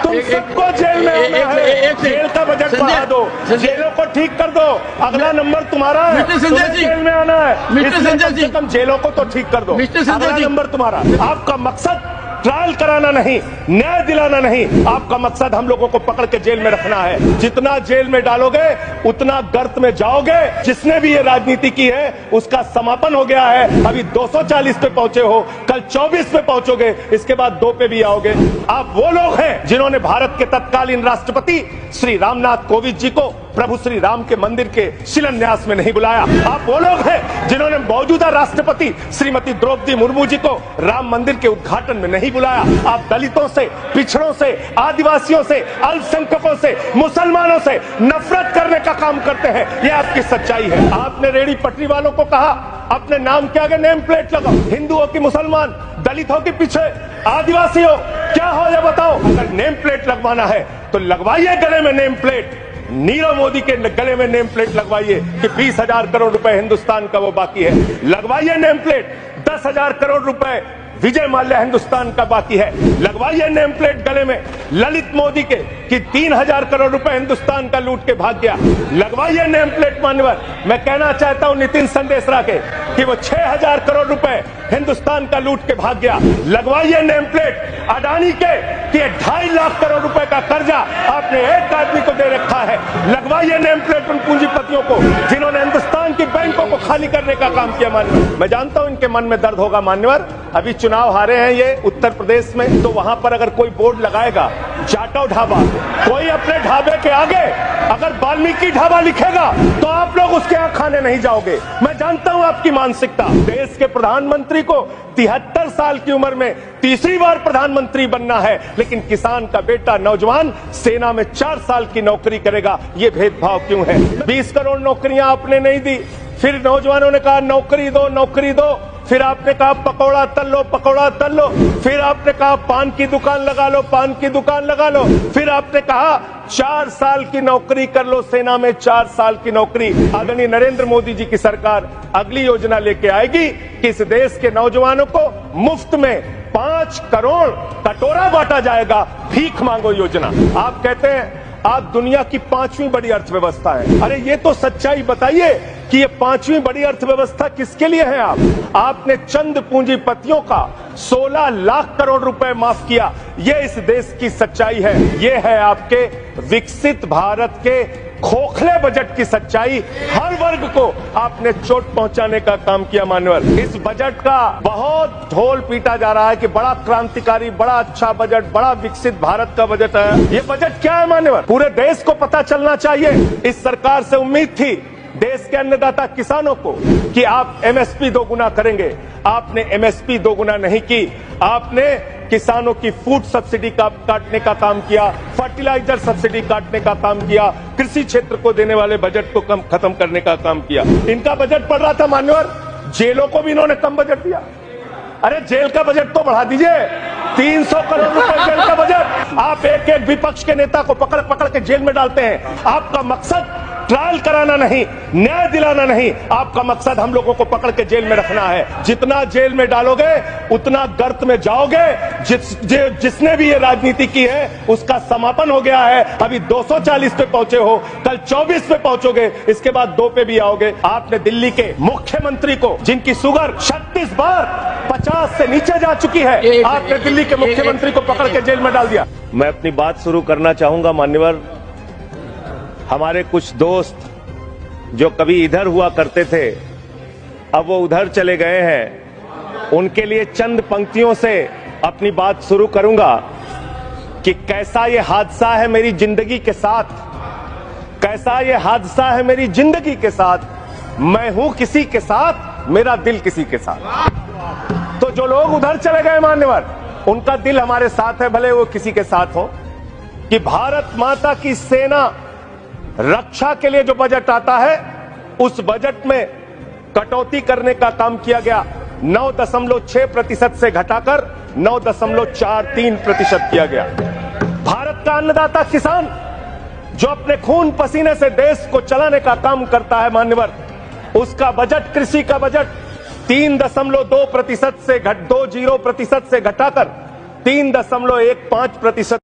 तुम सबको जेल में आना है। जेल का बजट बढ़ा दो, जेलों को ठीक कर दो, अगला नंबर तुम्हारा है। तुम्हें जेल में आना है, इसलिए कम से कम जेलों को तो ठीक कर दो, अगला नंबर तुम्हारा। आपका मकसद ट्रायल कराना नहीं, न्याय दिलाना नहीं, आपका मकसद हम लोगों को पकड़ के जेल में रखना है। जितना जेल में डालोगे उतना गर्त में जाओगे। जिसने भी ये राजनीति की है उसका समापन हो गया है। अभी 240 पे पहुंचे हो, कल 24 पे पहुंचोगे, इसके बाद 2 पे भी आओगे। आप वो लोग हैं जिन्होंने भारत के तत्कालीन राष्ट्रपति श्री रामनाथ कोविंद जी को प्रभु श्री राम के मंदिर के शिलान्यास में नहीं बुलाया। आप वो लोग हैं जिन्होंने मौजूदा राष्ट्रपति श्रीमती द्रौपदी मुर्मू जी को राम मंदिर के उद्घाटन में नहीं बुलाया। आप दलितों से, पिछड़ों से, आदिवासियों से, अल्पसंख्यकों से, मुसलमानों से नफरत करने का काम करते हैं। ये आपकी सच्चाई है। आपने रेहड़ी पटरी वालों को कहा अपने नाम के आगे नेम प्लेट लगाओ। हिंदुओं की मुसलमान, दलितों के पीछे, आदिवासी हो, क्या हो ये बताओ। अगर नेम प्लेट लगवाना है तो लगवाइए गले में नेम प्लेट। नीरव मोदी के गले में नेम प्लेट लगवाइए कि 20,000 करोड़ रुपए हिंदुस्तान का वो बाकी है। लगवाइए नेम प्लेट। 10,000 करोड़ रुपए विजय माल्या हिंदुस्तान का बाकी है। लगवाइए नेम प्लेट गले में ललित मोदी के कि 3,000 करोड़ रुपए हिंदुस्तान का लूट के भाग गया। लगवाइए नेम प्लेट मान्यवर। मैं कहना चाहता हूं नितिन संदेशरा के कि वो 6,000 करोड़ रुपए हिंदुस्तान का लूट के भाग गया। लगवाइए नेम प्लेट अडानी के कि 2.5 लाख करोड़ रुपए का कर्जा आपने एक आदमी को दे रखा है। लगवाइए नेम प्लेट उन पूंजीपतियों को जिन्होंने हिंदुस्तान की बैंकों को खाली करने का काम किया। मान्यवर, मैं जानता हूं इनके मन में दर्द होगा। मान्यवर, अभी चुनाव हारे हैं ये उत्तर प्रदेश में, तो वहां पर अगर कोई बोर्ड लगाएगा जाटव ढाबा, कोई अपने ढाबे के आगे अगर वाल्मीकि ढाबा लिखेगा तो आप लोग उसके यहां खाने नहीं जाओगे। मैं जानता हूं आपकी मानसिकता। देश के प्रधानमंत्री को 73 साल की उम्र में तीसरी बार प्रधानमंत्री बनना है, लेकिन किसान का बेटा नौजवान सेना में 4 साल की नौकरी करेगा। ये भेदभाव क्यों है? 20 करोड़ नौकरियां आपने नहीं दी, फिर नौजवानों ने कहा नौकरी दो, नौकरी दो। फिर आपने कहा पकौड़ा तल लो, पकौड़ा तल लो। फिर आपने कहा पान की दुकान लगा लो, पान की दुकान लगा लो। फिर आपने कहा 4 साल की नौकरी कर लो सेना में, 4 साल की नौकरी। आदरणीय नरेंद्र मोदी जी की सरकार अगली योजना लेके आएगी कि इस देश के नौजवानों को मुफ्त में 5 करोड़ कटोरा बांटा जाएगा। भीख मांगो योजना। आप कहते हैं आप दुनिया की 5वीं बड़ी अर्थव्यवस्था है। अरे ये तो सच्चाई बताइए कि ये 5वीं बड़ी अर्थव्यवस्था किसके लिए है? आपने चंद पूंजीपतियों का 16 लाख करोड़ रुपए माफ किया। ये इस देश की सच्चाई है। ये है आपके विकसित भारत के खोखले बजट की सच्चाई। हर वर्ग को आपने चोट पहुंचाने का काम किया। मान्यवर, इस बजट का बहुत ढोल पीटा जा रहा है कि बड़ा क्रांतिकारी, बड़ा अच्छा बजट, बड़ा विकसित भारत का बजट है। ये बजट क्या है मान्यवर? पूरे देश को पता चलना चाहिए। इस सरकार से उम्मीद थी देश के अन्नदाता किसानों को कि आप एमएसपी 2 गुना करेंगे। आपने एमएसपी 2 गुना नहीं की। आपने किसानों की फूड सब्सिडी काटने का काम किया, फर्टिलाइजर सब्सिडी काटने का काम किया, कृषि क्षेत्र को देने वाले बजट को खत्म करने का काम किया। इनका बजट पड़ रहा था मान्यवर, जेलों को भी इन्होंने कम बजट दिया। अरे जेल का बजट तो बढ़ा दीजिए, 300 करोड़ रुपए जेल का बजट। आप एक एक विपक्ष के नेता को पकड़ पकड़ के जेल में डालते हैं। आपका मकसद ट्रायल कराना नहीं, न्याय दिलाना नहीं, आपका मकसद हम लोगों को पकड़ के जेल में रखना है। जितना जेल में डालोगे उतना गर्त में जाओगे। जिसने भी ये राजनीति की है उसका समापन हो गया है। अभी 240 पे पहुंचे हो, कल 24 पे पहुंचोगे, इसके बाद 2 पे भी आओगे। आपने दिल्ली के मुख्यमंत्री को, जिनकी शुगर 36 बार 50 से नीचे जा चुकी है, आपने दिल्ली के मुख्यमंत्री को पकड़ के जेल में डाल दिया। मैं अपनी बात शुरू करना चाहूंगा मान्यवर। हमारे कुछ दोस्त जो कभी इधर हुआ करते थे, अब वो उधर चले गए हैं। उनके लिए चंद पंक्तियों से अपनी बात शुरू करूंगा कि कैसा ये हादसा है मेरी जिंदगी के साथ, कैसा ये हादसा है मेरी जिंदगी के साथ। मैं हूं किसी के साथ, मेरा दिल किसी के साथ। तो जो लोग उधर चले गए मान्यवर, उनका दिल हमारे साथ है, भले वो किसी के साथ हो। कि भारत माता की सेना रक्षा के लिए जो बजट आता है, उस बजट में कटौती करने का काम किया गया। 9.6% से घटाकर 9.43% किया गया। भारत का अन्नदाता किसान जो अपने खून पसीने से देश को चलाने का काम करता है मान्यवर, उसका बजट, कृषि का बजट 3.2% से 20% से घटाकर 3.15%